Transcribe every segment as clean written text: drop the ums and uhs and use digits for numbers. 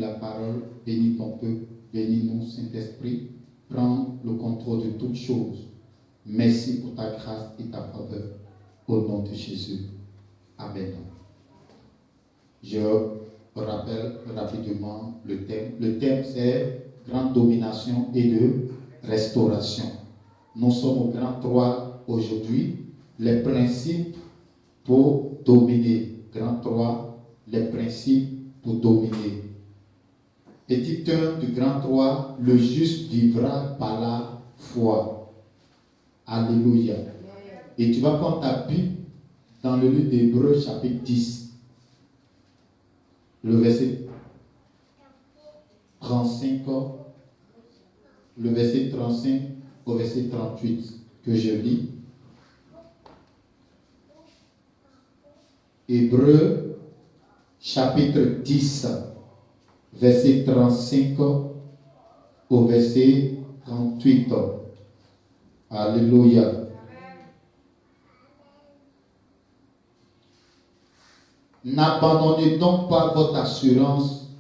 la parole. Bénis ton peuple. Bénis-nous, Saint-Esprit. Prends le contrôle de toutes choses. Merci pour ta grâce et ta faveur. Au nom de Jésus. Amen. Je rappelle rapidement le thème. Le thème, c'est grande domination et de restauration. Nous sommes au grand 3 aujourd'hui. Les principes pour dominer. Grand 3, les principes pour dominer. Petit 1 du grand 3, le juste vivra par la foi. Alléluia. Et tu vas prendre ta Bible dans le livre d'Hébreux chapitre 10, le verset 35, le verset 35 au verset 38 que je lis. Hébreux chapitre 10, verset 35 au verset 38. Alléluia. N'abandonnez donc pas votre assurance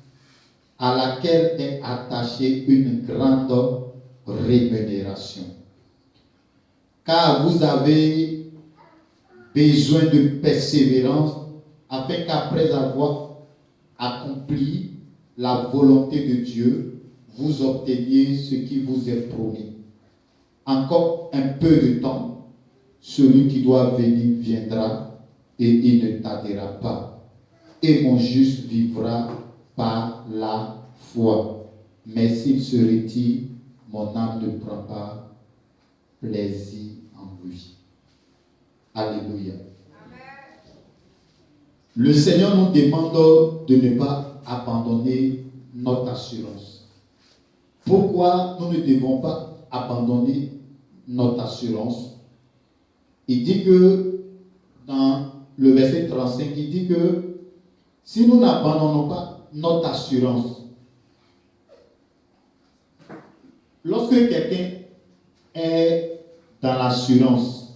à laquelle est attachée une grande rémunération. Car vous avez besoin de persévérance afin qu'après avoir accompli la volonté de Dieu, vous obteniez ce qui vous est promis. Encore un peu de temps, celui qui doit venir viendra et il ne tardera pas. Et mon juste vivra par la foi. Mais s'il se retire, mon âme ne prend pas plaisir en lui. Alléluia. Amen. Le Seigneur nous demande de ne pas abandonner notre assurance. Pourquoi nous ne devons pas abandonner notre assurance? Il dit que dans le verset 35, il dit que si nous n'abandonnons pas notre assurance, lorsque quelqu'un est dans l'assurance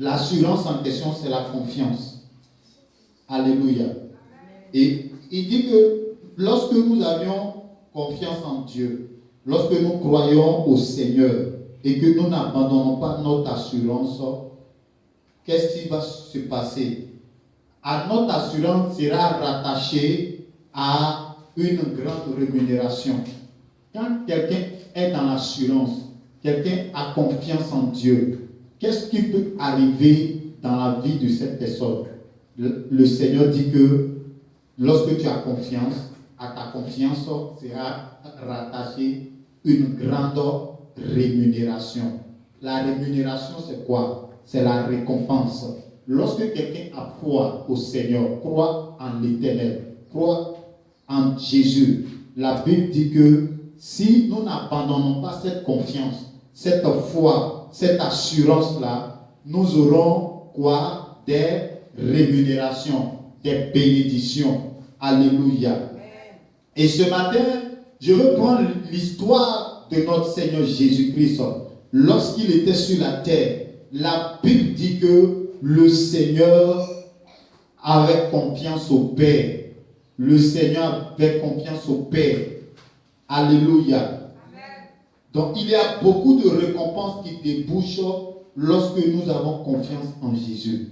en question, c'est la confiance. Alléluia. Et il dit que lorsque nous avions confiance en Dieu, lorsque nous croyons au Seigneur et que nous n'abandonnons pas notre assurance, qu'est-ce qui va se passer? Notre assurance sera rattachée à une grande rémunération. Quand quelqu'un est dans l'assurance, quelqu'un a confiance en Dieu, qu'est-ce qui peut arriver dans la vie de cette personne? Le Seigneur dit que lorsque tu as confiance, à ta confiance sera rattachée une grande rémunération. La rémunération, c'est quoi? C'est la récompense. Lorsque quelqu'un a foi au Seigneur, croit en l'Éternel, croit en Jésus, la Bible dit que si nous n'abandonnons pas cette confiance, cette foi, cette assurance-là, nous aurons quoi? Des rémunérations, des bénédictions. Alléluia. Et ce matin, je veux prendre l'histoire de notre Seigneur Jésus-Christ. Lorsqu'il était sur la terre, la Bible dit que le Seigneur avait confiance au Père. Le Seigneur avait confiance au Père. Alléluia. Amen. Donc il y a beaucoup de récompenses qui débouchent lorsque nous avons confiance en Jésus.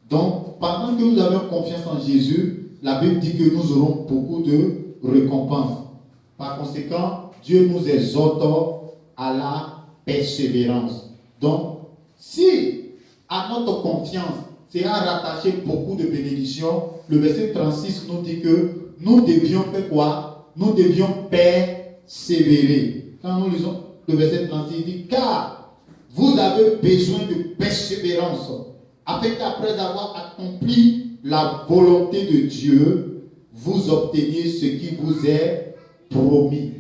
Donc pendant que nous avons confiance en Jésus, la Bible dit que nous aurons beaucoup de récompenses. Par conséquent, Dieu nous exhorte à la persévérance. Donc, si à notre confiance sera rattaché beaucoup de bénédictions, le verset 36 nous dit que nous devions faire quoi? Nous devions persévérer. Quand nous lisons le verset 36, il dit, car vous avez besoin de persévérance, afin qu'après avoir accompli la volonté de Dieu, vous obteniez ce qui vous est promis.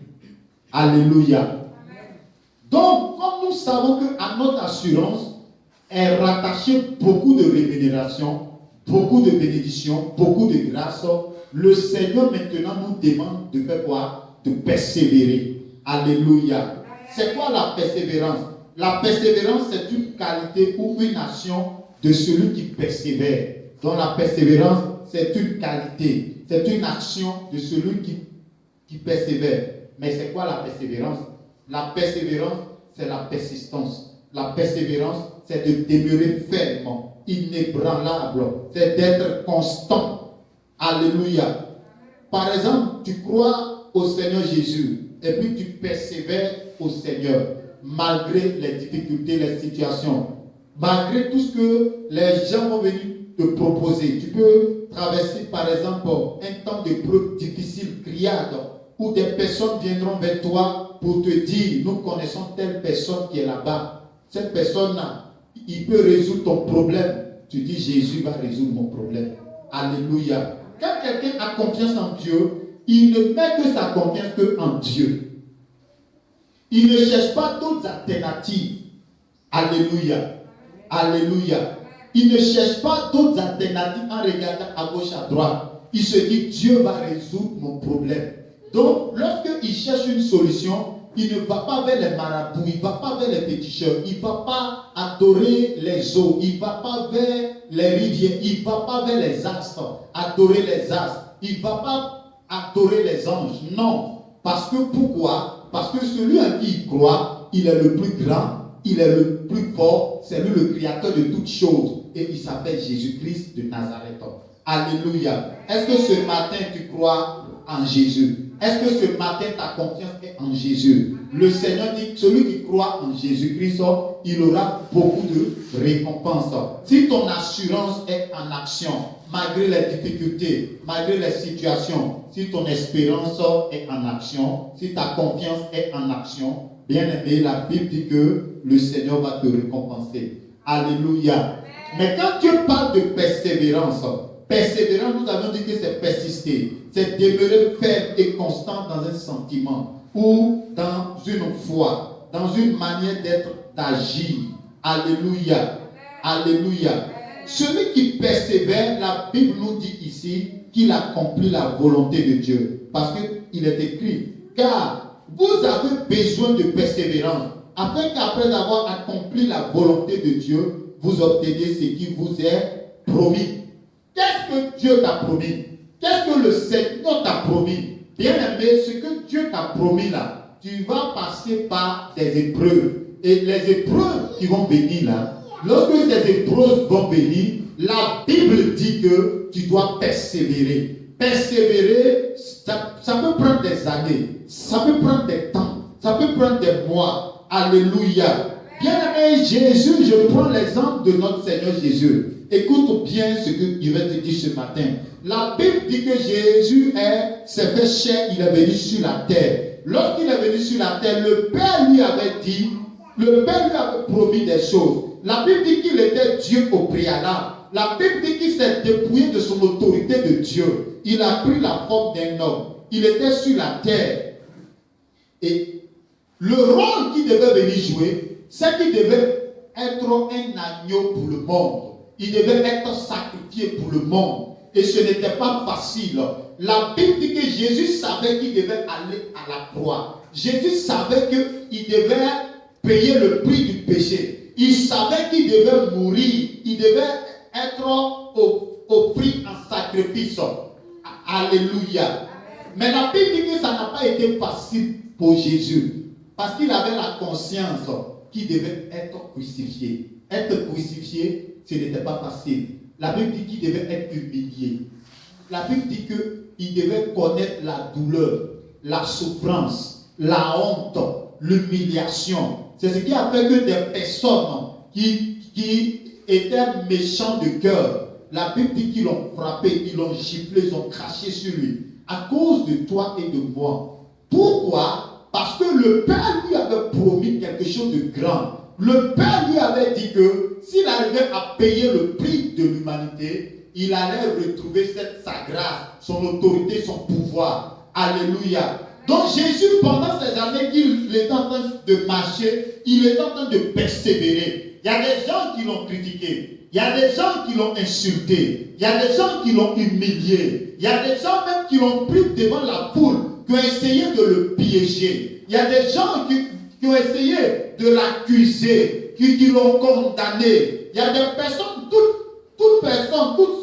Alléluia. Amen. Donc, comme nous savons qu'à notre assurance est rattaché beaucoup de rémunération, beaucoup de bénédictions, beaucoup de grâce, le Seigneur maintenant nous demande de faire quoi? De persévérer. Alléluia. C'est quoi la persévérance? La persévérance, c'est une qualité ou une action de celui qui persévère. Donc la persévérance, c'est une qualité, c'est une action de celui qui persévère. Mais c'est quoi la persévérance? La persévérance, c'est la persistance. La persévérance, c'est de demeurer fermement, inébranlable. C'est d'être constant. Alléluia. Par exemple, tu crois au Seigneur Jésus et puis tu persévères au Seigneur malgré les difficultés, les situations, malgré tout ce que les gens vont venir te proposer. Tu peux traverser par exemple un temps de preuve difficile, criade, où des personnes viendront vers toi pour te dire, nous connaissons telle personne qui est là-bas. Cette personne-là, il peut résoudre ton problème. Tu dis, Jésus va résoudre mon problème. Alléluia. Quand quelqu'un a confiance en Dieu, il ne met que sa confiance qu'en Dieu. Il ne cherche pas d'autres alternatives. Alléluia. Alléluia. Il ne cherche pas d'autres alternatives en regardant à gauche, à droite. Il se dit, Dieu va résoudre mon problème. Donc, lorsqu'il cherche une solution, il ne va pas vers les marabouts, il ne va pas vers les féticheurs, il ne va pas adorer les eaux, il ne va pas vers les rivières, il ne va pas vers les astres, adorer les astres, il ne va pas adorer les anges. Non. Parce que pourquoi? Parce que celui en qui il croit, il est le plus grand, il est le plus fort, c'est lui le créateur de toutes choses. Et il s'appelle Jésus-Christ de Nazareth. Alléluia. Est-ce que ce matin tu crois en Jésus? Est-ce que ce matin ta confiance est en Jésus? Le Seigneur dit, celui qui croit en Jésus-Christ, il aura beaucoup de récompenses. Si ton assurance est en action, malgré les difficultés, malgré les situations, si ton espérance est en action, si ta confiance est en action, bien aimé, la Bible dit que le Seigneur va te récompenser. Alléluia. Mais quand Dieu parle de persévérance, persévérance, nous avons dit que c'est persister, c'est demeurer ferme et constant dans un sentiment ou dans une foi, dans une manière d'être, d'agir. Alléluia. Alléluia. Celui qui persévère, la Bible nous dit ici qu'il accomplit la volonté de Dieu. Parce qu'il est écrit, car vous avez besoin de persévérance, afin qu'après avoir accompli la volonté de Dieu, vous obteniez ce qui vous est promis. Qu'est-ce que Dieu t'a promis? Qu'est-ce que le Seigneur t'a promis? Bien aimé, ce que Dieu t'a promis là, tu vas passer par des épreuves. Et les épreuves qui vont venir là, lorsque ces épreuves vont venir, la Bible dit que tu dois persévérer. Persévérer, ça peut prendre des années, ça peut prendre des temps, ça peut prendre des mois. Alléluia. Bien-aimé Jésus, je prends l'exemple de notre Seigneur Jésus. Écoute bien ce que je vais te dire ce matin. La Bible dit que Jésus s'est fait chair, il est venu sur la terre. Lorsqu'il est venu sur la terre, le Père lui avait dit, le Père lui avait promis des choses. La Bible dit qu'il était Dieu au préalable. La Bible dit qu'il s'est dépouillé de son autorité de Dieu. Il a pris la forme d'un homme. Il était sur la terre. Et le rôle qu'il devait venir jouer, c'est qu'il devait être un agneau pour le monde. Il devait être sacrifié pour le monde. Et ce n'était pas facile. La Bible dit que Jésus savait qu'il devait aller à la croix. Jésus savait qu'il devait payer le prix du péché. Il savait qu'il devait mourir. Il devait être offert en sacrifice. Alléluia. Mais la Bible dit que ça n'a pas été facile pour Jésus. Parce qu'il avait la conscience qu'il devait être crucifié. Être crucifié, ce n'était pas facile. La Bible dit qu'il devait être humilié. La Bible dit qu'il devait connaître la douleur, la souffrance, la honte, l'humiliation. C'est ce qui a fait que des personnes qui étaient méchants de cœur, la Bible dit qu'ils l'ont frappé, ils l'ont giflé, ils ont craché sur lui. À cause de toi et de moi. Pourquoi? Parce que le Père lui avait promis quelque chose de grand. Le Père lui avait dit que s'il arrivait à payer le prix de l'humanité, il allait retrouver sa grâce, son autorité, son pouvoir. Alléluia. Donc Jésus, pendant ces années qu'il était en train de marcher, il était en train de persévérer. Il y a des gens qui l'ont critiqué. Il y a des gens qui l'ont insulté. Il y a des gens qui l'ont humilié. Il y a des gens même qui l'ont pris devant la foule, qui ont essayé de le piéger. Il y a des gens qui ont essayé de l'accuser, qui l'ont condamné. Il y a des personnes, toutes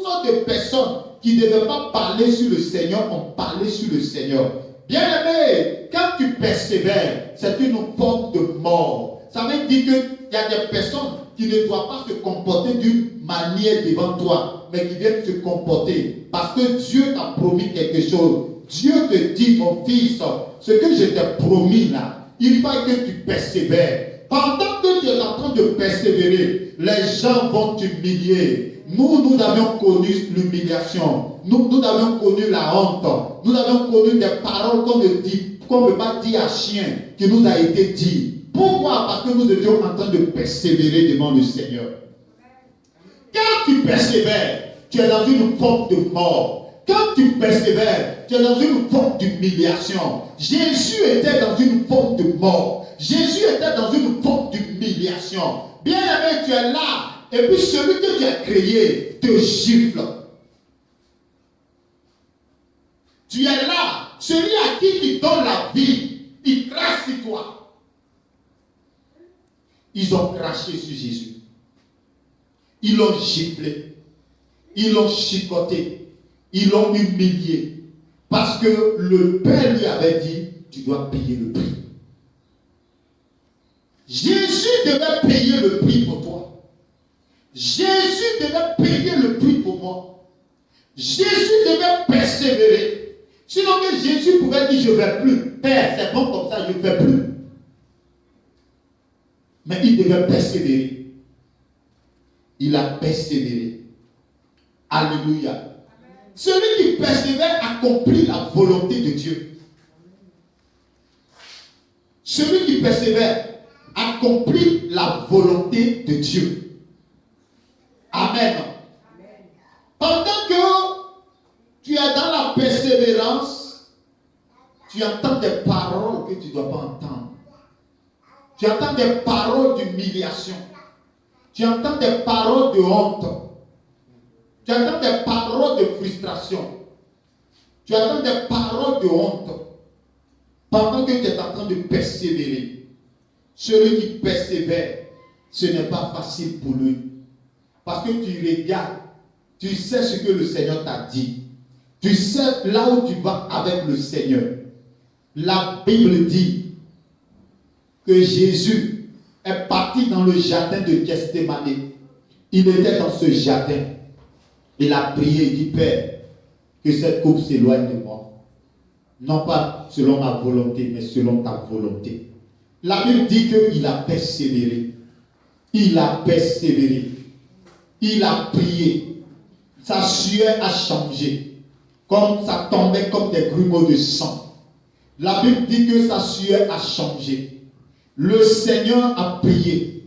sortes de personnes qui ne devaient pas parler sur le Seigneur ont parlé sur le Seigneur. Bien-aimé, quand tu persévères, c'est une forme de mort. Ça veut dire qu'il y a des personnes qui ne doivent pas se comporter d'une manière devant toi, mais qui viennent se comporter parce que Dieu t'a promis quelque chose. Dieu te dit, mon fils, ce que je t'ai promis là, il faut que tu persévères. Pendant que tu es en train de persévérer, les gens vont t'humilier. Nous avions connu l'humiliation. Nous avions connu la honte. Nous avions connu des paroles qu'on ne peut pas dire à chien, qui nous a été dit. Pourquoi? Parce que nous étions en train de persévérer devant le Seigneur. Quand tu persévères, tu es dans une forme de mort. Quand tu persévères, tu es dans une forme d'humiliation. Jésus était dans une forme de mort. Jésus était dans une forme d'humiliation. Bien-aimé, tu es là. Et puis celui que tu as créé te gifle. Tu es là. Celui à qui tu donnes la vie, il crache sur toi. Ils ont craché sur Jésus. Ils l'ont giflé. Ils l'ont chicoté. Ils l'ont humilié. Parce que le Père lui avait dit, tu dois payer le prix. Jésus devait payer le prix pour toi. Jésus devait payer le prix pour moi. Jésus devait persévérer. Sinon que Jésus pouvait dire, je ne vais plus. Père, c'est bon comme ça, je ne vais plus. Mais il devait persévérer. Il a persévéré. Alléluia. Amen. Celui qui persévère accomplit la volonté de Dieu. Celui qui persévère accomplit la volonté de Dieu. Amen. Amen. Pendant que tu es dans la persévérance, tu entends des paroles que tu ne dois pas entendre. Tu entends des paroles d'humiliation. Tu entends des paroles de honte. Tu entends des paroles de frustration. Tu entends des paroles de honte. Pendant que tu es en train de persévérer. Celui qui persévère, ce n'est pas facile pour lui. Parce que tu regardes, tu sais ce que le Seigneur t'a dit. Tu sais là où tu vas avec le Seigneur. La Bible dit que Jésus est parti dans le jardin de Gethsémani. Il était dans ce jardin. Il a prié et dit, Père, que cette coupe s'éloigne de moi. Non pas selon ma volonté, mais selon ta volonté. La Bible dit qu'il a persévéré. Il a persévéré. Il a prié. Sa sueur a changé. Comme ça tombait comme des grumeaux de sang. La Bible dit que sa sueur a changé. Le Seigneur a prié.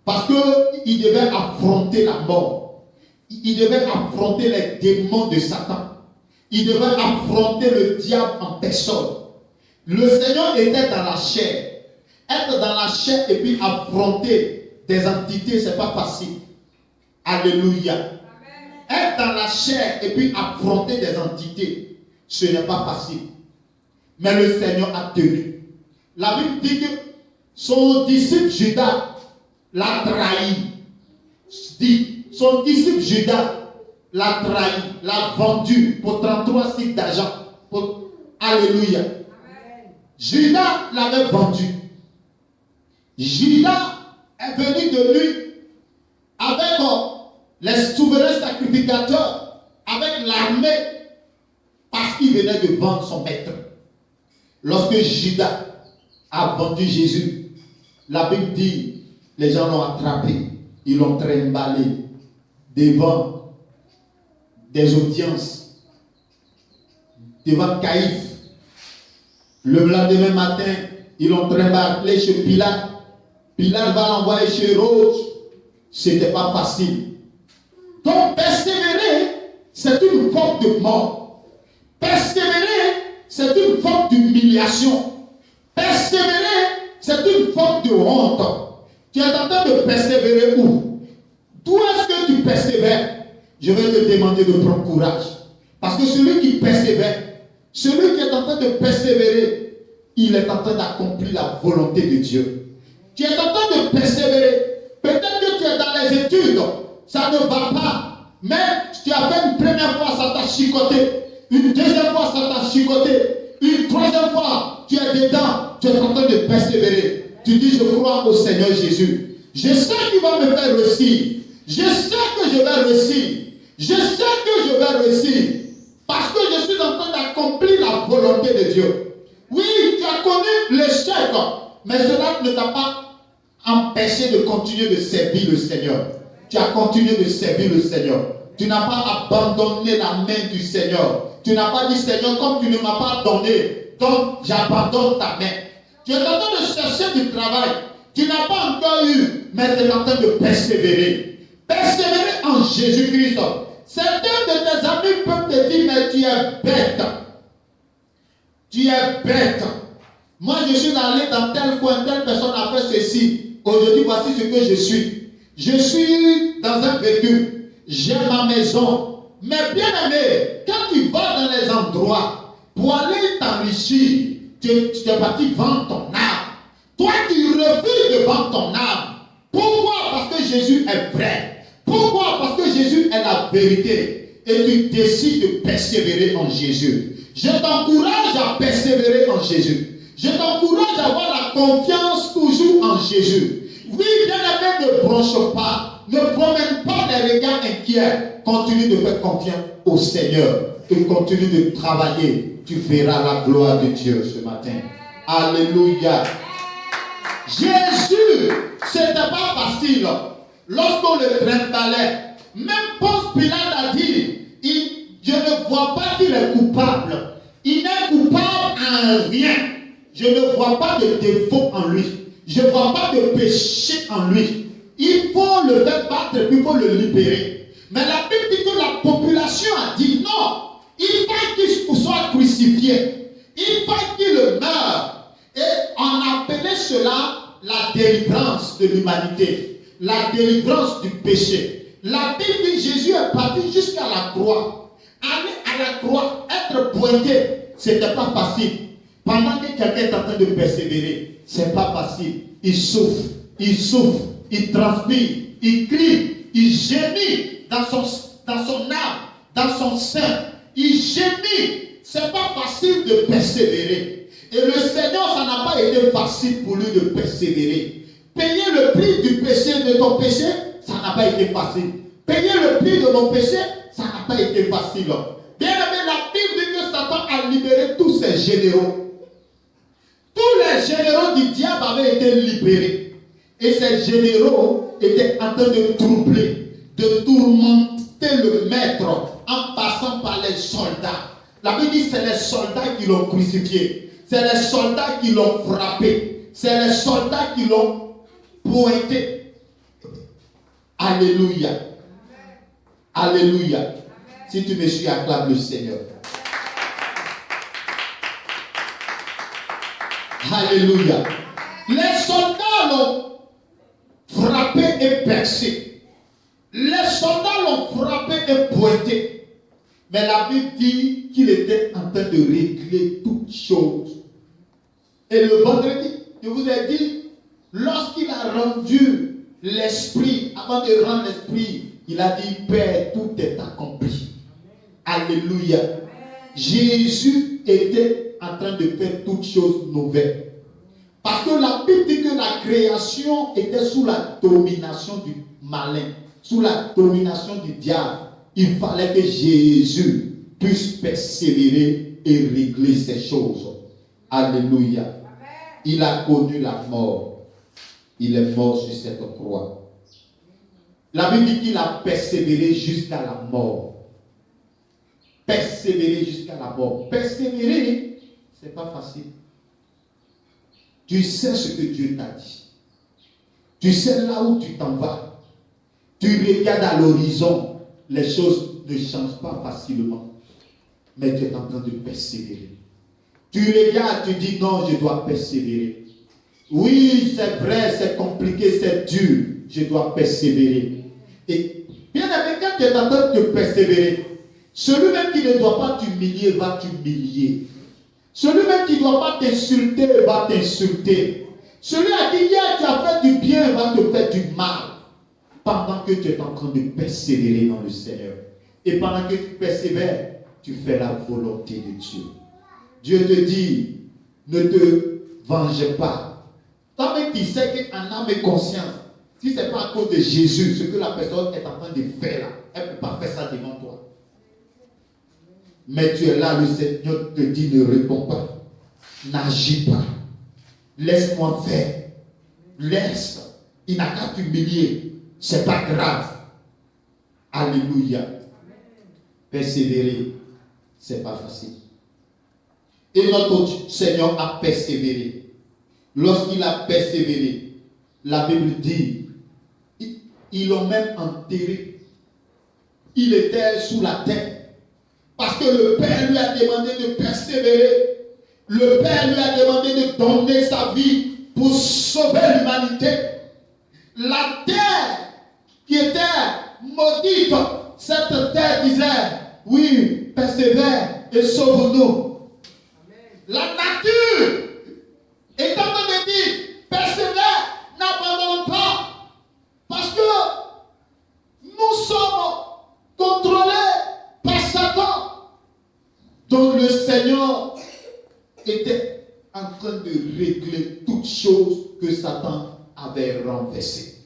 Parce qu'il devait affronter la mort. Il devait affronter les démons de Satan. Il devait affronter le diable en personne. Le Seigneur était dans la chair. Être dans la chair et puis affronter des entités, ce n'est pas facile. Alléluia. Amen. Être dans la chair et puis affronter des entités, ce n'est pas facile. Mais le Seigneur a tenu. La Bible dit que son disciple Judas l'a trahi. Son disciple Judas l'a trahi, l'a vendu pour 33 cycles d'argent. Alléluia. Amen. Judas l'avait vendu. Judas est venu de lui avec les souverains sacrificateurs, avec l'armée, parce qu'il venait de vendre son maître. Lorsque Judas a vendu Jésus, la Bible dit, les gens l'ont attrapé, ils l'ont trimballé devant des audiences, devant Caïphe. Le lendemain matin, ils l'ont trimballé chez Pilate. Pilate va l'envoyer chez Hérodes. Ce n'était pas facile. Donc persévérer, c'est une forme de mort. Persévérer, c'est une forme d'humiliation. Persévérer, c'est une forme de honte. Tu es en train de persévérer où? D'où est-ce que tu persévères? Je vais te demander de prendre courage. Parce que celui qui persévère, celui qui est en train de persévérer, il est en train d'accomplir la volonté de Dieu. Tu es en train de persévérer. Peut-être que tu es dans les études, ça ne va pas. Mais tu as fait une première fois, ça t'a chicoté. Une deuxième fois, ça t'a chicoté. une troisième fois, tu es dedans, tu es en train de persévérer. Tu dis, je crois au Seigneur Jésus. Je sais qu'il va me faire réussir. Je sais que je vais réussir. Je sais que je vais réussir. Parce que je suis en train d'accomplir la volonté de Dieu. Oui, tu as connu l'échec, mais cela ne t'a pas empêché de continuer de servir le Seigneur. Tu as continué de servir le Seigneur. Tu n'as pas abandonné la main du Seigneur. Tu n'as pas dit, Seigneur, comme tu ne m'as pas donné, donc j'abandonne ta main. Tu es en train de chercher du travail. Tu n'as pas encore eu, mais tu es en train de persévérer. Persévérer en Jésus-Christ. Certains de tes amis peuvent te dire, mais tu es bête. Tu es bête. Moi, je suis allé dans tel coin, telle personne a fait ceci. Aujourd'hui, voici ce que je suis. Je suis dans un véhicule. J'ai ma maison. Mais bien aimé, quand tu vas dans les endroits pour aller t'enrichir, tu es parti vendre ton âme. Toi, tu refuses de vendre ton âme. Pourquoi? Parce que Jésus est vrai. Pourquoi? Parce que Jésus est la vérité. Et tu décides de persévérer en Jésus. Je t'encourage à persévérer en Jésus. Je t'encourage à avoir la confiance toujours en Jésus. Oui, bien aimé, ne bronche pas. Ne promène pas des regards inquiets. Continue de faire confiance au Seigneur. Et continue de travailler. Tu verras la gloire de Dieu ce matin. Alléluia. Jésus, ce n'était pas facile. Lorsqu'on le trimballait, même Ponce Pilate a dit, je ne vois pas qu'il est coupable. Il n'est coupable en rien. Je ne vois pas de défaut en lui. Je ne vois pas de péché en lui. Il faut le faire battre et puis il faut le libérer. Mais la Bible dit que la population a dit non. Il faut qu'il soit crucifié. Il faut qu'il meure. Et on appelait cela la délivrance de l'humanité. La délivrance du péché. La Bible dit que Jésus est parti jusqu'à la croix. Aller à la croix, être pointé, ce n'était pas facile. Pendant que quelqu'un est en train de persévérer, ce n'est pas facile. Il souffre, il transpire, il crie, il gémit dans son âme, dans son sein. Il gémit. Ce n'est pas facile de persévérer. Et le Seigneur, ça n'a pas été facile pour lui de persévérer. Payer le prix du péché, de ton péché, ça n'a pas été facile. Payer le prix de mon péché, ça n'a pas été facile. Bien aimé, la Bible dit que Satan a libéré tous ses généraux. Tous les généraux du diable avaient été libérés. Et ces généraux étaient en train de troubler, de tourmenter le maître en passant par les soldats. La Bible dit que c'est les soldats qui l'ont crucifié. C'est les soldats qui l'ont frappé. C'est les soldats qui l'ont pointé. Alléluia. Alléluia. Si tu me suis, acclame le Seigneur. Alléluia. Les soldats l'ont frappé et percé. Les soldats l'ont frappé et pointé. Mais la Bible dit qu'il était en train de régler toutes choses. Et le vendredi, je vous ai dit, lorsqu'il a rendu l'esprit, avant de rendre l'esprit, il a dit, Père, tout est accompli. Alléluia. Jésus était en train de faire toutes choses nouvelles. Parce que la Bible dit que la création était sous la domination du malin, sous la domination du diable. Il fallait que Jésus puisse persévérer et régler ces choses. Alléluia. Il a connu la mort. Il est mort sur cette croix. La Bible dit qu'il a persévéré jusqu'à la mort. Persévérer jusqu'à la mort. Persévérer, ce n'est pas facile. Tu sais ce que Dieu t'a dit. Tu sais là où tu t'en vas. Tu regardes à l'horizon. Les choses ne changent pas facilement. Mais tu es en train de persévérer. Tu regardes, tu dis non, je dois persévérer. Oui, c'est vrai, c'est compliqué, c'est dur. Je dois persévérer. Et bien aimé, quand tu es en train de persévérer, celui-même qui ne doit pas t'humilier va t'humilier. Celui-même qui ne doit pas t'insulter va t'insulter. Celui à qui hier tu as fait du bien va te faire du mal. Pendant que tu es en train de persévérer dans le Seigneur. Et pendant que tu persévères, tu fais la volonté de Dieu. Dieu te dit, ne te venge pas. Toi-même tu sais qu'en âme et conscience, si ce n'est pas à cause de Jésus, ce que la personne est en train de faire là, elle ne peut pas faire ça devant toi. Mais tu es là, le Seigneur te dit, ne réponds pas, n'agis pas, laisse-moi faire, laisse, il n'a qu'à t'humilier, c'est pas grave. Alléluia. Persévérer, c'est pas facile. Et notre Seigneur a persévéré. Lorsqu'il a persévéré, la Bible dit, ils l'ont même enterré. Il était sous la terre. Parce que le Père lui a demandé de persévérer. Le Père lui a demandé de donner sa vie pour sauver l'humanité. La terre qui était maudite, cette terre disait, oui, persévère et sauve-nous. La nature est en train de dire, persévère, n'abandonne pas. Parce que nous sommes contrôlés par Satan. Donc le Seigneur était en train de régler toutes choses que Satan avait renversées.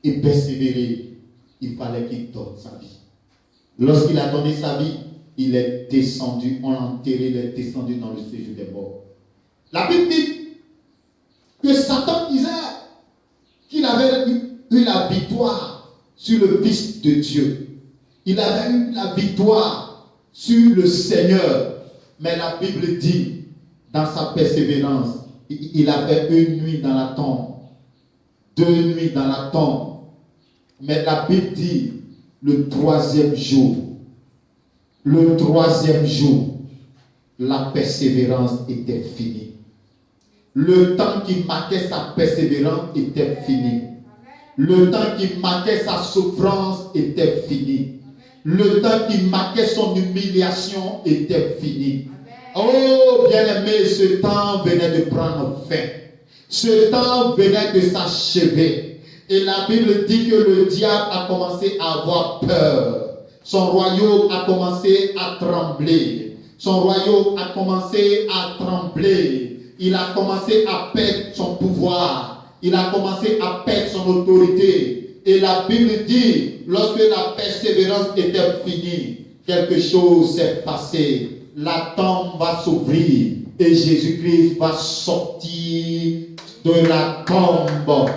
Et persévérer, il fallait qu'il donne sa vie. Lorsqu'il a donné sa vie, il est descendu, on l'a enterré, il est descendu dans le séjour des morts. La Bible dit que Satan disait qu'il avait eu la victoire sur le Fils de Dieu. Il avait eu la victoire sur le Seigneur. Mais la Bible dit, dans sa persévérance, il a fait une nuit dans la tombe, 2 nuits dans la tombe. Mais la Bible dit, le troisième jour, la persévérance était finie. Le temps qui marquait sa persévérance était fini. Le temps qui marquait sa souffrance était fini. Le temps qui marquait son humiliation était fini. Oh, bien-aimé, ce temps venait de prendre fin. Ce temps venait de s'achever. Et la Bible dit que le diable a commencé à avoir peur. Son royaume a commencé à trembler. Son royaume a commencé à trembler. Il a commencé à perdre son pouvoir. Il a commencé à perdre son autorité. Et la Bible dit, lorsque la persévérance était finie, quelque chose s'est passé. La tombe va s'ouvrir et Jésus-Christ va sortir de la tombe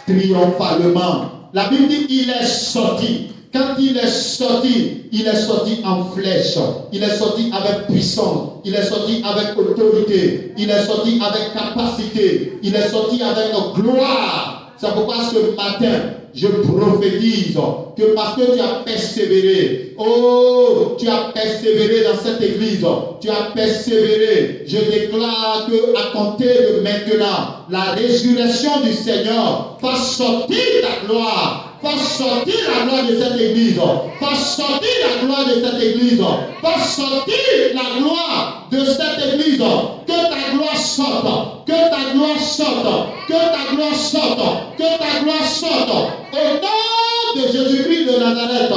triomphalement. La Bible dit il est sorti. Quand il est sorti en flèche. Il est sorti avec puissance. Il est sorti avec autorité. Il est sorti avec capacité. Il est sorti avec gloire. C'est pourquoi ce matin, je prophétise que parce que tu as persévéré, oh, tu as persévéré dans cette église, tu as persévéré, je déclare que à compter de maintenant, la résurrection du Seigneur va sortir ta gloire, va sortir la gloire de cette église, va sortir la gloire de cette église, va sortir la gloire de cette église, que ta gloire sorte, que ta gloire sorte, que ta gloire sorte, que ta gloire sorte, au nom de Jésus-Christ de Nazareth.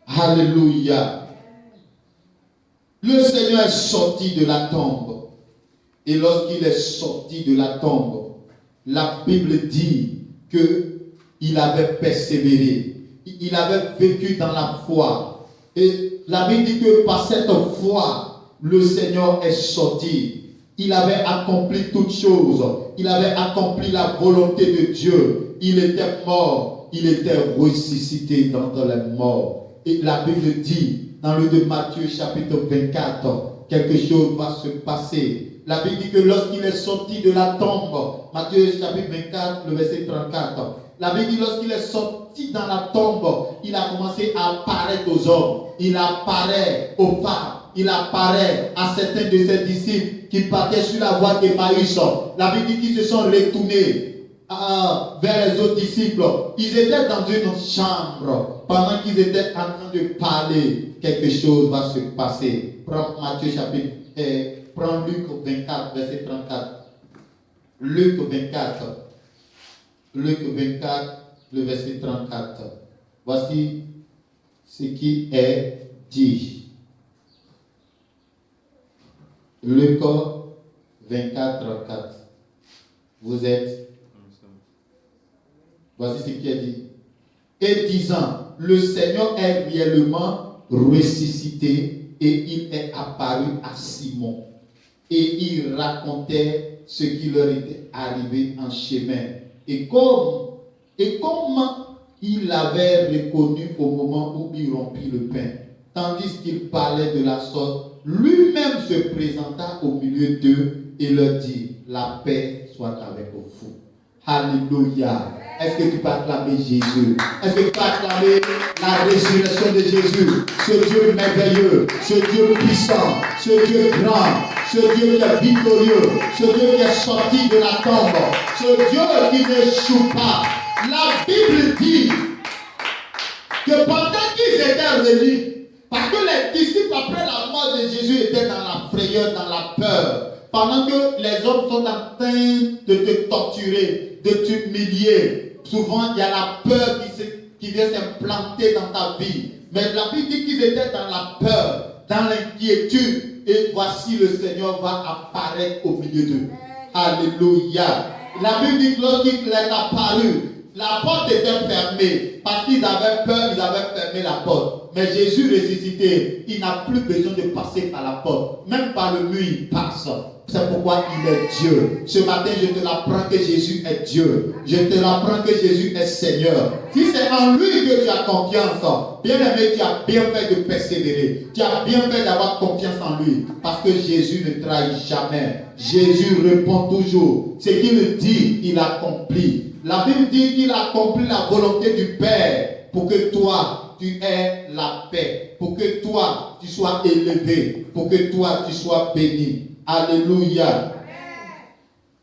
Alléluia. Le Seigneur est sorti de la tombe. Et lorsqu'il est sorti de la tombe, la Bible dit qu'il avait persévéré. Il avait vécu dans la foi. Et la Bible dit que par cette foi, le Seigneur est sorti. Il avait accompli toutes choses. Il avait accompli la volonté de Dieu. Il était mort. Il était ressuscité d'entre les morts. Et la Bible dit, dans le de Matthieu chapitre 24, quelque chose va se passer. La Bible dit que lorsqu'il est sorti de la tombe, Matthieu chapitre 24, le verset 34, la Bible dit lorsqu'il est sorti dans la tombe, il a commencé à apparaître aux hommes. Il apparaît aux femmes. Il apparaît à certains de ses disciples qui partaient sur la voie d'Emmaüs. La Bible dit qu'ils se sont retournés vers les autres disciples. Ils étaient dans une chambre. Pendant qu'ils étaient en train de parler, quelque chose va se passer. Prends Matthieu chapitre, prends Luc 24, verset 34. Luc 24, le verset 34. Voici ce qui est dit. Luc 24, 34. Vous êtes. Voici ce qui est dit. Et disant, le Seigneur est réellement ressuscité et il est apparu à Simon. Et il racontait ce qui leur était arrivé en chemin. Et comment il l'avait reconnu au moment où il rompit le pain. Tandis qu'il parlait de la sorte, lui-même se présenta au milieu d'eux et leur dit, la paix soit avec vous. Alléluia. Est-ce que tu peux acclamer Jésus? Est-ce que tu peux acclamer la résurrection de Jésus? Ce Dieu merveilleux, ce Dieu puissant, ce Dieu grand, ce Dieu qui est victorieux, ce Dieu qui est sorti de la tombe, ce Dieu qui n'échoue pas. La Bible dit que pendant qu'ils étaient réunis, parce que les disciples après la mort de Jésus étaient dans la frayeur, dans la peur, pendant que les hommes sont en train de te torturer, de t'humilier, souvent il y a la peur qui vient s'implanter dans ta vie. Mais la Bible dit qu'ils étaient dans la peur, dans l'inquiétude, et voici le Seigneur va apparaître au milieu d'eux. Alléluia. La Bible dit que lorsqu'il est apparu, la porte était fermée. Parce qu'ils avaient peur, ils avaient fermé la porte. Mais Jésus ressuscité, il n'a plus besoin de passer par la porte. Même par le mur, il passe. C'est pourquoi il est Dieu. Ce matin, je te l'apprends que Jésus est Dieu. Je te l'apprends que Jésus est Seigneur. Si c'est en lui que tu as confiance, bien aimé, tu as bien fait de persévérer. Tu as bien fait d'avoir confiance en lui. Parce que Jésus ne trahit jamais. Jésus répond toujours. Ce qu'il dit, il accomplit. La Bible dit qu'il accomplit la volonté du Père pour que toi, tu aies la paix. Pour que toi, tu sois élevé. Pour que toi, tu sois béni. Alléluia.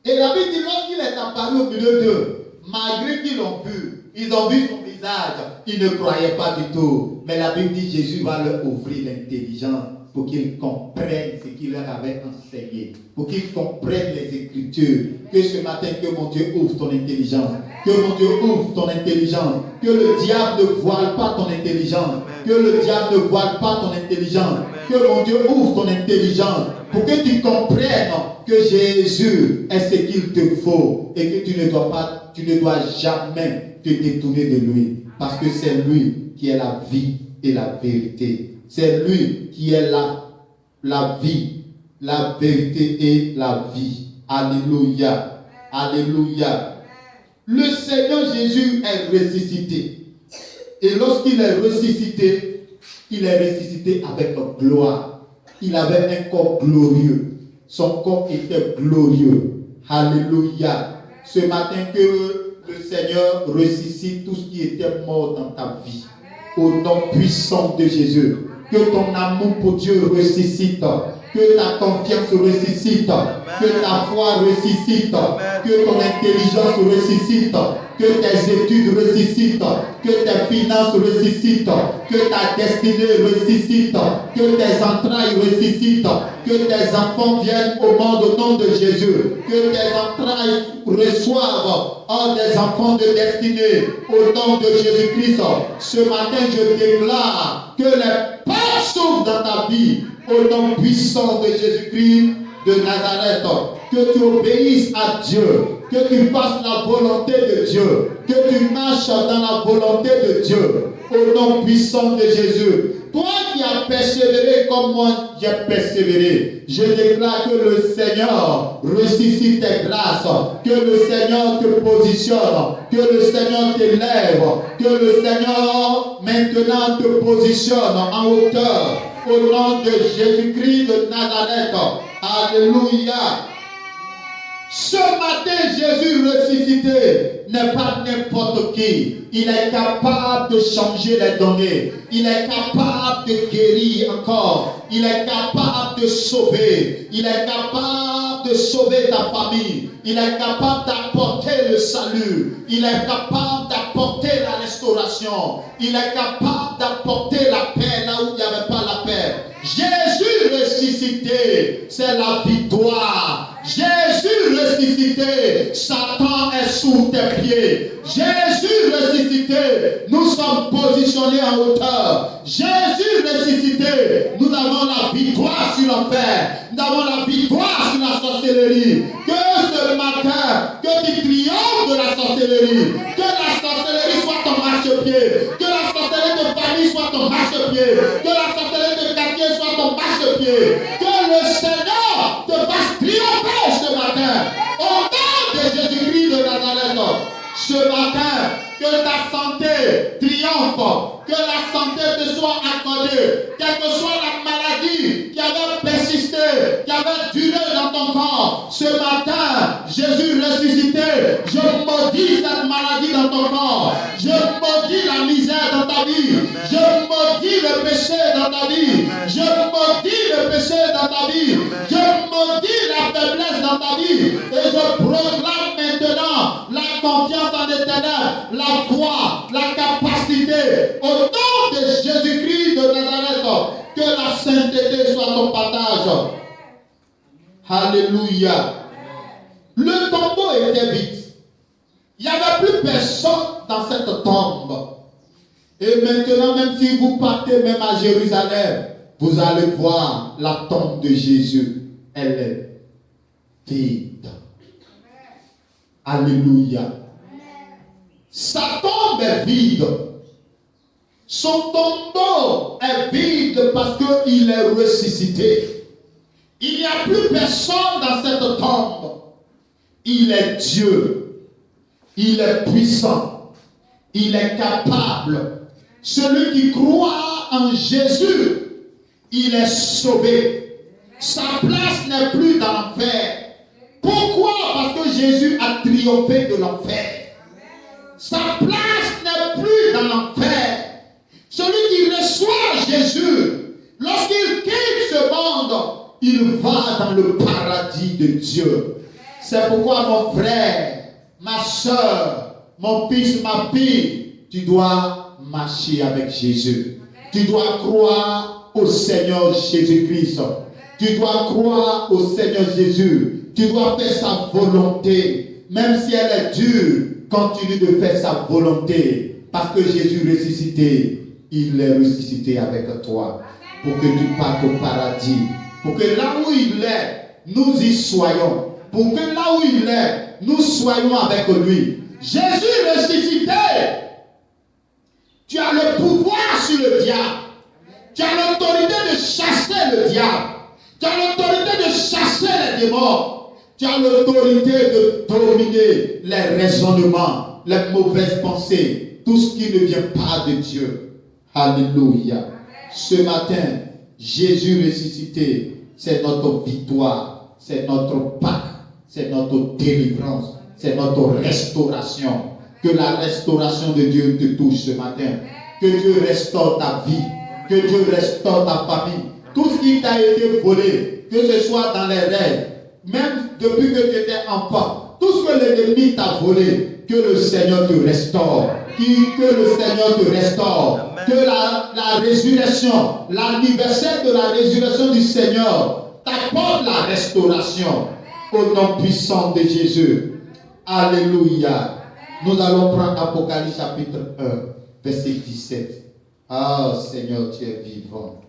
Et la Bible dit, lorsqu'il est apparu au milieu d'eux, malgré qu'ils l'ont vu, ils ont vu son visage, ils ne croyaient pas du tout. Mais la Bible dit, Jésus va leur ouvrir l'intelligence pour qu'ils comprennent ce qu'il leur avait enseigné, pour qu'ils comprennent les Écritures. Que ce matin, que mon Dieu ouvre ton intelligence, que mon Dieu ouvre ton intelligence, que le diable ne voile pas ton intelligence, que le diable ne voile pas ton intelligence, que mon Dieu ouvre ton intelligence, pour que tu comprennes que Jésus est ce qu'il te faut et que tu ne dois jamais te détourner de lui, parce que c'est lui qui est la vie et la vérité. C'est lui qui est la vie, la vérité et la vie. Alléluia. Alléluia. Le Seigneur Jésus est ressuscité. Et lorsqu'il est ressuscité avec gloire. Il avait un corps glorieux. Son corps était glorieux. Alléluia. Ce matin, que le Seigneur ressuscite tout ce qui était mort dans ta vie. Au nom puissant de Jésus. Que ton amour pour Dieu ressuscite. Que ta confiance ressuscite. Que ta foi ressuscite. Que ton intelligence ressuscite. Que tes études ressuscitent. Que tes finances ressuscitent. Que ta destinée ressuscite. Que tes entrailles ressuscitent. Que tes enfants viennent au monde au nom de Jésus. Que tes entrailles reçoivent des enfants de destinée au nom de Jésus-Christ. Ce matin, je déclare que les portes s'ouvrent dans ta vie au nom puissant de Jésus-Christ de Nazareth. Que tu obéisses à Dieu, que tu fasses la volonté de Dieu, que tu marches dans la volonté de Dieu au nom puissant de Jésus. Toi qui as persévéré comme moi j'ai persévéré, je déclare que le Seigneur ressuscite tes grâces, que le Seigneur te positionne, que le Seigneur t'élève, que le Seigneur maintenant te positionne en hauteur au nom de Jésus-Christ de Nazareth. Alléluia. Ce matin, Jésus ressuscité n'est pas n'importe qui. Il est capable de changer les données. Il est capable de guérir encore. Il est capable de sauver. Il est capable de sauver ta famille. Il est capable d'apporter le salut. Il est capable d'apporter la restauration. Il est capable d'apporter la paix là où il n'y avait pas la paix. Jésus ressuscité, c'est la victoire. Jésus ressuscité, ressuscité, Satan est sous tes pieds. Jésus ressuscité, nous sommes positionnés en hauteur. Jésus ressuscité, nous avons la victoire sur l'enfer. Nous avons la victoire sur la sorcellerie. Que ce matin, que tu triomphes de la sorcellerie. Que la sorcellerie soit ton marchepied. Que la sorcellerie de famille soit ton marchepied. Que la sorcellerie de quartier soit ton marchepied. Que le Seigneur te fasse triompher ce matin. Au nom de Jésus-Christ de Nazareth. Ce matin, que ta santé triomphe, que la santé te soit accordée, quelle que soit la maladie qui avait persisté, qui avait duré dans ton corps. Ce matin, Jésus ressuscité, je maudis cette maladie dans ton corps. Je maudis la misère dans ta vie. Je maudis le péché dans ta vie. Je maudis le péché dans ta vie. Je maudis la faiblesse dans ta vie. Et je proclame maintenant la confiance en l'Éternel, la foi, la capacité. Au nom de Jésus-Christ de Nazareth, que la sainteté soit ton partage. Alléluia. Le tombeau était vide. Il n'y avait plus personne dans cette tombe. Et maintenant, même si vous partez même à Jérusalem, vous allez voir la tombe de Jésus. Elle est vide. Alléluia. Sa tombe est vide. Son tombeau est vide parce qu'il est ressuscité. Il n'y a plus personne dans cette tombe. Il est Dieu. Il est puissant. Il est capable. Celui qui croit en Jésus, il est sauvé. Sa place n'est plus dans l'enfer. Pourquoi? Parce que Jésus a triomphé de l'enfer. Sa place n'est plus dans l'enfer. Celui qui reçoit Jésus, lorsqu'il quitte ce monde, il va dans le paradis de Dieu. C'est pourquoi mon frère, ma soeur, mon fils, ma fille, tu dois marcher avec Jésus. Tu dois croire au Seigneur Jésus-Christ. Tu dois croire au Seigneur Jésus. Tu dois faire sa volonté. Même si elle est dure, continue de faire sa volonté. Parce que Jésus ressuscité, il est ressuscité avec toi. Pour que tu partes au paradis. Pour que là où il est, nous y soyons. Pour que là où il est, nous soyons avec lui. Jésus ressuscité, tu as le pouvoir sur le diable. Tu as l'autorité de chasser le diable. Tu as l'autorité de chasser les démons. Tu as l'autorité de dominer les raisonnements, les mauvaises pensées, tout ce qui ne vient pas de Dieu. Alléluia. Ce matin, Jésus ressuscité, c'est notre victoire, c'est notre Pâques, c'est notre délivrance, c'est notre restauration. Que la restauration de Dieu te touche ce matin. Que Dieu restaure ta vie. Que Dieu restaure ta famille. Tout ce qui t'a été volé, que ce soit dans les rêves, même depuis que tu étais enfant, tout ce que l'ennemi t'a volé, que le Seigneur te restaure. Que le Seigneur te restaure. Amen. Que la résurrection, l'anniversaire de la résurrection du Seigneur t'apporte la restauration. Au nom puissant de Jésus. Alléluia. Nous allons prendre Apocalypse chapitre 1, verset 17. Ah Seigneur, tu es vivant.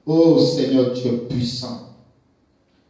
Oh Seigneur, tu es puissant.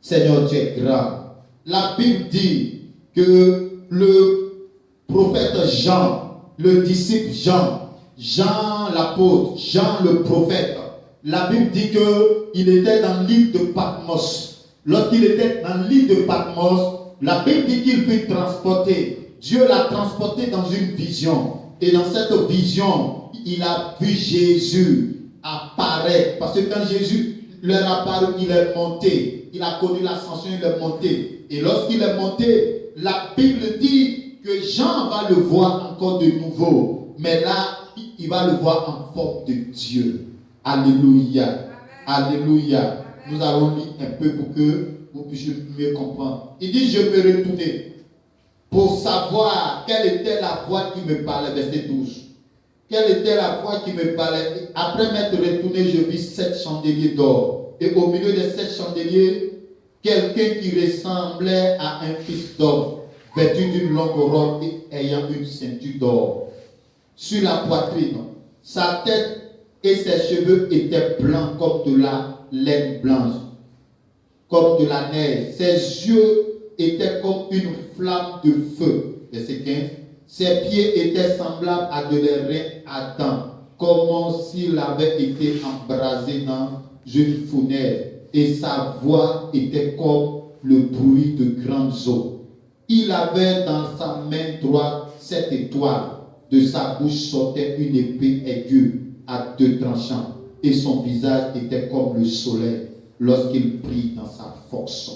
Seigneur, tu es grand. La Bible dit que le prophète Jean, le disciple Jean l'apôtre, Jean le prophète, la Bible dit qu'il était dans l'île de Patmos. Lorsqu'il était dans l'île de Patmos, la Bible dit qu'il fut transporté. Dieu l'a transporté dans une vision. Et dans cette vision, il a vu Jésus apparaître. Parce que quand Jésus leur apparut, il est monté. Il a connu l'ascension, il est monté. Et lorsqu'il est monté, la Bible dit que Jean va le voir encore de nouveau. Mais là, il va le voir en forme de Dieu. Alléluia. Alléluia. Nous allons lire un peu pour que vous puissiez mieux comprendre. Il dit, je me retournais pour savoir quelle était la voix qui me parlait. Verset 12. Quelle était la voix qui me parlait? Après m'être retourné, je vis 7 chandeliers d'or. Et au milieu de 7 chandeliers, quelqu'un qui ressemblait à un fils d'homme, vêtu d'une longue robe et ayant une ceinture d'or sur la poitrine. Sa tête et ses cheveux étaient blancs comme de la laine blanche, comme de la neige. Ses yeux étaient comme une flamme de feu. Verset 15. Ses pieds étaient semblables à de l'airain ardent, comme s'il avait été embrasé dans une fournaise. Et sa voix était comme le bruit de grandes eaux. Il avait dans sa main droite 7 étoiles. De sa bouche sortait une épée aiguë à 2 tranchants. Et son visage était comme le soleil lorsqu'il brille dans sa force.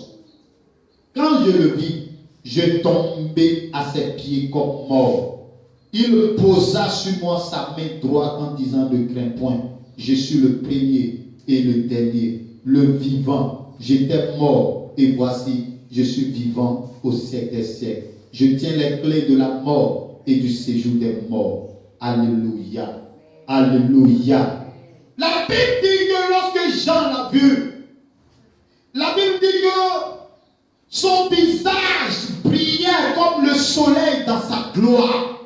Quand je le vis, je tombai à ses pieds comme mort. Il posa sur moi sa main droite en disant: ne crains point, je suis le premier et le dernier, le vivant. J'étais mort et voici, je suis vivant au siècle des siècles. Je tiens les clés de la mort et du séjour des morts. Alléluia. Alléluia. La Bible dit que lorsque Jean l'a vu, la Bible dit que son visage brillait comme le soleil dans sa gloire.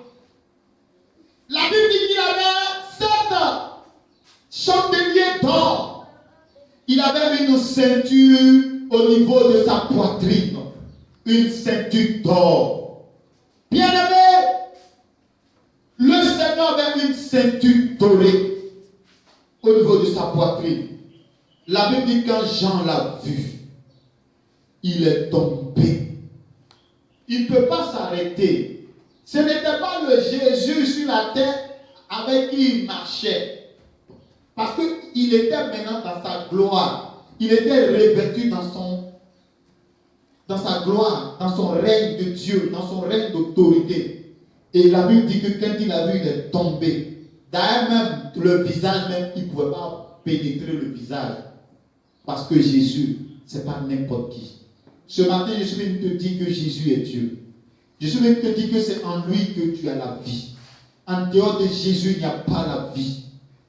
La Bible dit qu'il avait 7 chandeliers d'or. Il avait une ceinture au niveau de sa poitrine. Une ceinture d'or. Bien aimé, le Seigneur avait une ceinture dorée au niveau de sa poitrine. La Bible dit que quand Jean l'a vu, il est tombé. Il ne peut pas s'arrêter. Ce n'était pas le Jésus sur la terre avec qui il marchait. Parce qu'il était maintenant dans sa gloire. Il était revêtu dans sa gloire, dans son règne de Dieu, dans son règne d'autorité. Et la Bible dit que quand il a vu, il est tombé. D'ailleurs même, le visage même, il ne pouvait pas pénétrer le visage. Parce que Jésus, ce n'est pas n'importe qui. Ce matin, je suis venu te dire que Jésus est Dieu. Je suis venu te dire que c'est en lui que tu as la vie. En dehors de Jésus, il n'y a pas la vie.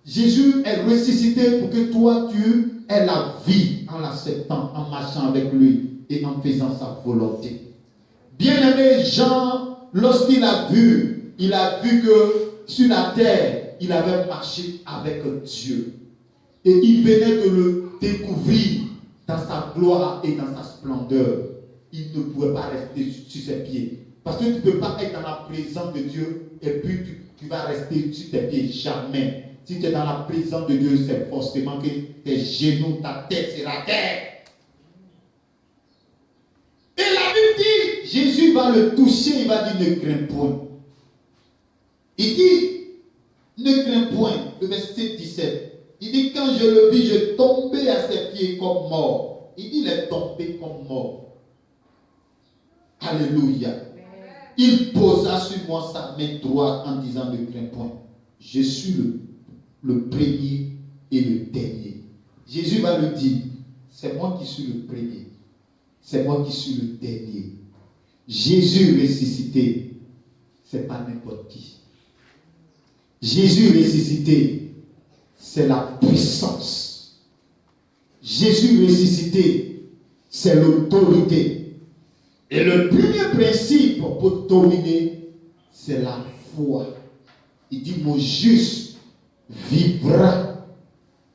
Jésus est ressuscité pour que toi, tu aies la vie en l'acceptant, en marchant avec lui et en faisant sa volonté. Bien-aimé Jean, lorsqu'il a vu que sur la terre, il avait marché avec Dieu. Et il venait de le découvrir dans sa gloire et dans sa splendeur. Il ne pouvait pas rester sur ses pieds. Parce que tu ne peux pas être dans la présence de Dieu et puis tu vas rester sur tes pieds. Jamais. Si tu es dans la présence de Dieu, c'est forcément que tes genoux, ta tête sera terre. Et la Bible dit, Jésus va le toucher, il va dire: ne crains point. Il dit: ne crains point. Le verset 17. Il dit: quand je le vis, je tombais à ses pieds comme mort. Il dit: il est tombé comme mort. Alléluia. Il posa sur moi sa main droite en disant: ne crains point. Je suis le premier et le dernier. Jésus va le dire: c'est moi qui suis le premier. C'est moi qui suis le dernier. Jésus ressuscité, c'est pas n'importe qui. Jésus ressuscité, c'est la puissance. Jésus ressuscité, c'est l'autorité. Et le premier principe pour dominer, c'est la foi. Il dit: mon juste vivra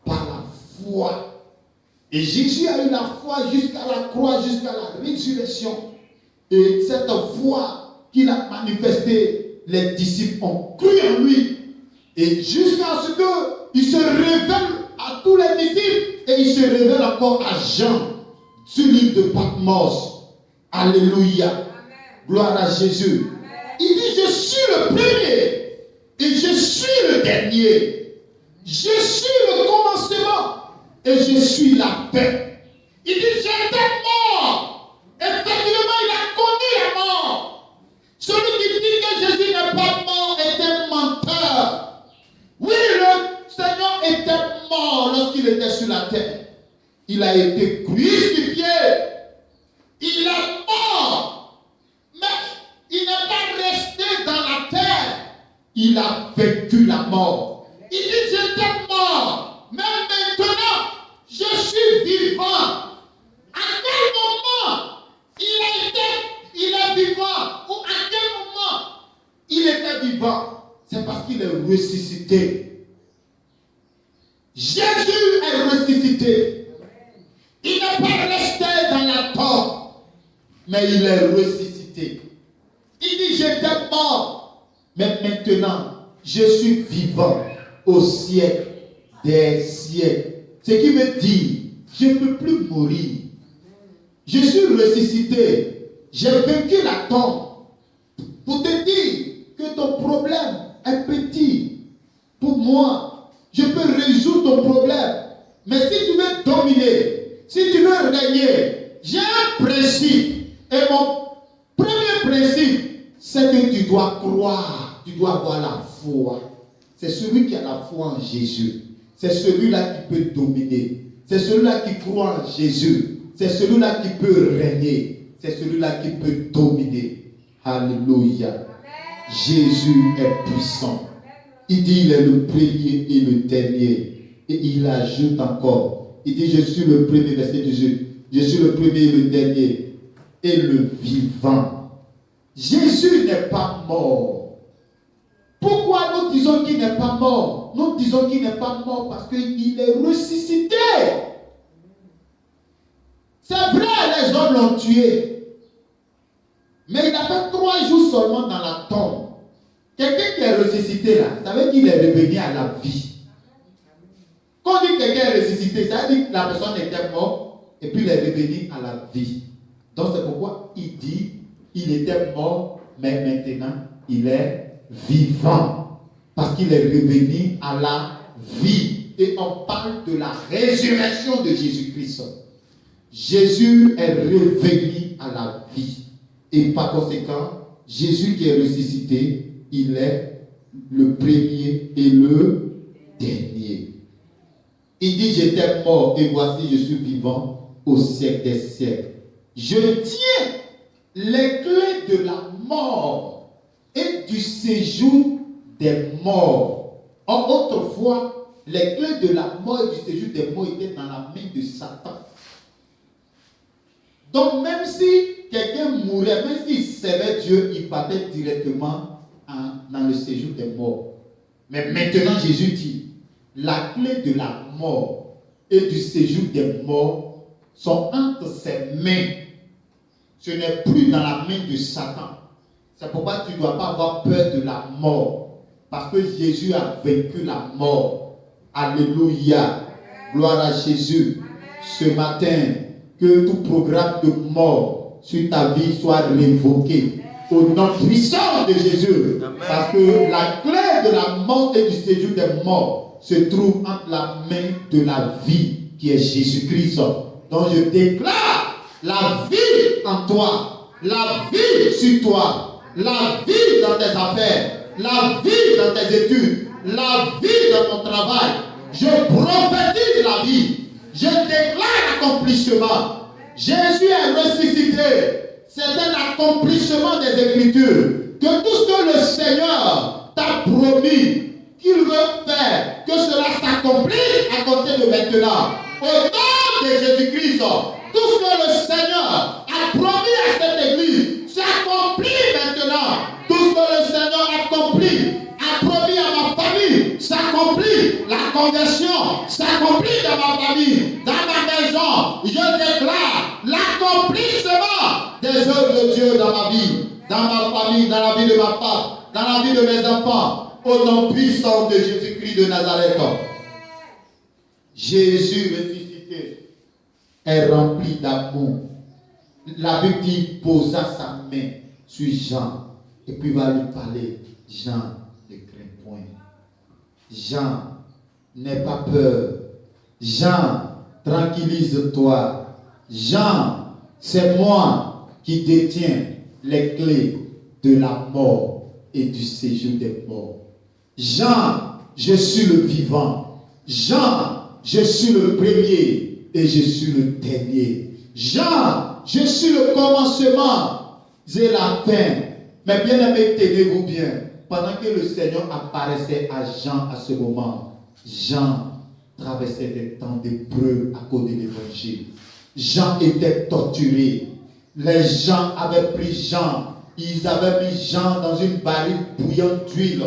par la foi. Et Jésus a eu la foi jusqu'à la croix, jusqu'à la résurrection. Et cette foi qu'il a manifestée, les disciples ont cru en lui. Et jusqu'à ce qu'il se révèle à tous les disciples, et il se révèle encore à Jean sur l'île de Patmos. Alléluia. Amen. Gloire à Jésus. Amen. Il dit: je suis le premier et je suis le dernier. Je suis le commencement et je suis la paix. Il dit: j'étais mort. Effectivement, il a connu la mort. Celui qui dit que Jésus n'est pas mort est un menteur. Oui, le Seigneur était mort lorsqu'il était sur la terre. Il a été crucifié. Il est mort. Mais il n'est pas resté dans la terre. Il a vécu la mort. Il dit: j'étais mort. Mais maintenant, je suis vivant. À quel moment ressuscité. Jésus est ressuscité. Il n'est pas resté dans la tombe, mais il est ressuscité. Il dit, j'étais mort, mais maintenant, je suis vivant au siècle des siècles. Ce qui veut dire, je ne peux plus mourir. Je suis ressuscité. J'ai vaincu la tombe. Pour te dire que ton problème est petit. Pour moi, je peux résoudre ton problème. Mais si tu veux dominer, si tu veux régner, j'ai un principe. Et mon premier principe, c'est que tu dois croire. Tu dois avoir la foi. C'est celui qui a la foi en Jésus. C'est celui-là qui peut dominer. C'est celui-là qui croit en Jésus. C'est celui-là qui peut régner. C'est celui-là qui peut dominer. Alléluia. Jésus est puissant. Il dit il est le premier et le dernier. Et il ajoute encore. Il dit je suis le premier, verset 18. Je suis le premier et le dernier. Et le vivant. Jésus n'est pas mort. Pourquoi nous disons qu'il n'est pas mort? Nous disons qu'il n'est pas mort parce qu'il est ressuscité. C'est vrai, les hommes l'ont tué. Mais il a fait 3 jours seulement dans la tombe. Quelqu'un qui est ressuscité là, ça veut dire qu'il est revenu à la vie. Quand on dit que quelqu'un est ressuscité, ça veut dire que la personne était morte et puis il est revenu à la vie. Donc c'est pourquoi il dit il était mort, mais maintenant il est vivant. Parce qu'il est revenu à la vie. Et on parle de la résurrection de Jésus-Christ. Jésus est revenu à la vie. Et par conséquent, Jésus qui est ressuscité, il est le premier et le dernier. Il dit, j'étais mort et voici, je suis vivant au siècle des siècles. Je tiens les clés de la mort et du séjour des morts. Autrefois, les clés de la mort et du séjour des morts étaient dans la main de Satan. Donc même si quelqu'un mourait, même s'il servait Dieu, il partait directement dans le séjour des morts. Mais maintenant Jésus dit, la clé de la mort et du séjour des morts sont entre ses mains. Ce n'est plus dans la main de Satan. C'est pourquoi tu ne dois pas avoir peur de la mort. Parce que Jésus a vaincu la mort. Alléluia. Gloire à Jésus. Ce matin, que tout programme de mort sur ta vie soit révoqué. Au nom puissant de Jésus. Amen. Parce que la clé de la mort et du séjour des morts se trouve entre la main de la vie qui est Jésus-Christ. Donc je déclare la vie en toi, la vie sur toi, la vie dans tes affaires, la vie dans tes études, la vie dans ton travail. Je prophétise la vie. Je déclare l'accomplissement. Jésus est ressuscité. C'est un accomplissement des Écritures. Que tout ce que le Seigneur t'a promis qu'il veut faire, que cela s'accomplisse à côté de maintenant. Au nom de Jésus-Christ, tout ce que le Seigneur a promis à cette église s'accomplit maintenant. Tout ce que le Seigneur a promis à ma famille s'accomplit. La conversion s'accomplit dans ma famille, dans ma maison. Je déclare l'accomplissement des œuvres de Dieu dans ma vie, dans ma famille, dans la vie de ma femme, dans la vie de mes enfants. Au nom puissant de Jésus-Christ de Nazareth. Jésus ressuscité est rempli d'amour. La Bible dit, posa sa main sur Jean et puis va lui parler. Jean, ne crains point. Jean, n'aie pas peur. Jean, tranquillise-toi. Jean, c'est moi qui détiens les clés de la mort et du séjour des morts. Jean, je suis le vivant. Jean, je suis le premier et je suis le dernier. Jean, je suis le commencement et la fin. Mais bien aimés, tenez-vous bien. Pendant que le Seigneur apparaissait à Jean à ce moment, Jean traversait des temps d'épreuve à cause de l'évangile. Jean était torturé. Les gens avaient pris Jean. Ils avaient mis Jean dans une barrique bouillante d'huile.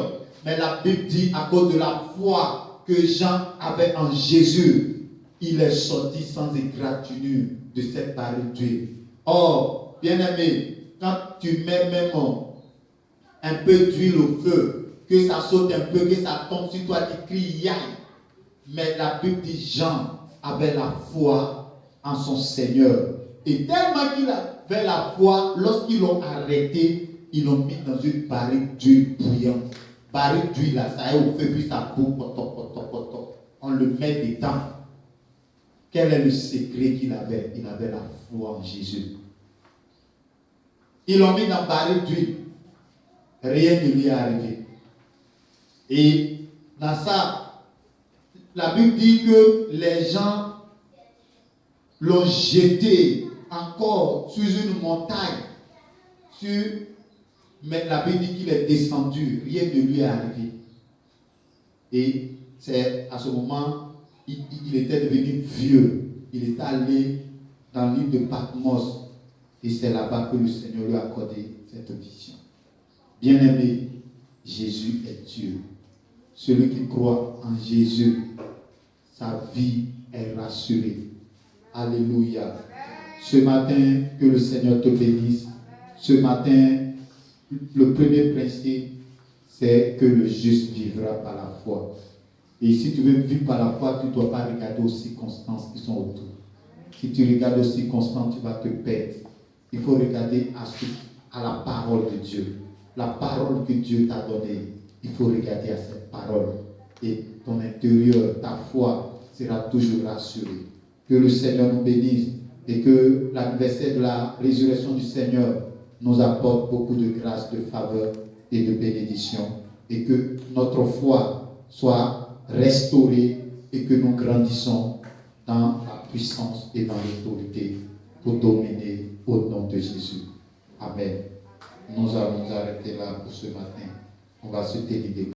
Mais la Bible dit, à cause de la foi que Jean avait en Jésus, il est sorti sans égratignure de cette barrique d'huile. Or, bien-aimé, quand tu mets même un peu d'huile au feu, que ça saute un peu, que ça tombe sur toi, tu cries yaï. Mais la Bible dit, Jean avait la foi en son Seigneur. Et tellement qu'il avait la foi, lorsqu'ils l'ont arrêté, ils l'ont mis dans une barrique d'huile bouillante. Barrique d'huile, là, ça est au feu, puis ça boue, on le met dedans. Quel est le secret qu'il avait? Il avait la foi en Jésus. Ils l'ont mis dans barrique d'huile. Rien ne lui est arrivé. Et dans ça, la Bible dit que les gens l'ont jeté encore sur une montagne. Mais la Bible dit qu'il est descendu, rien ne lui est arrivé. Et c'est à ce moment, il était devenu vieux. Il est allé dans l'île de Patmos. Et c'est là-bas que le Seigneur lui a accordé cette vision. Bien-aimé, Jésus est Dieu. Celui qui croit en Jésus, sa vie est rassurée. Alléluia. Ce matin, que le Seigneur te bénisse. Ce matin, le premier principe, c'est que le juste vivra par la foi. Et si tu veux vivre par la foi, tu ne dois pas regarder aux circonstances qui sont autour. Si tu regardes aux circonstances, tu vas te perdre. Il faut regarder à la parole de Dieu. La parole que Dieu t'a donnée, il faut regarder à cette parole. Et ton intérieur, ta foi sera toujours rassurée. Que le Seigneur nous bénisse et que l'anniversaire de la résurrection du Seigneur nous apporte beaucoup de grâce, de faveur et de bénédiction. Et que notre foi soit restaurée et que nous grandissons dans la puissance et dans l'autorité pour dominer au nom de Jésus. Amen. Nous allons nous arrêter là pour ce matin. On va se terminer.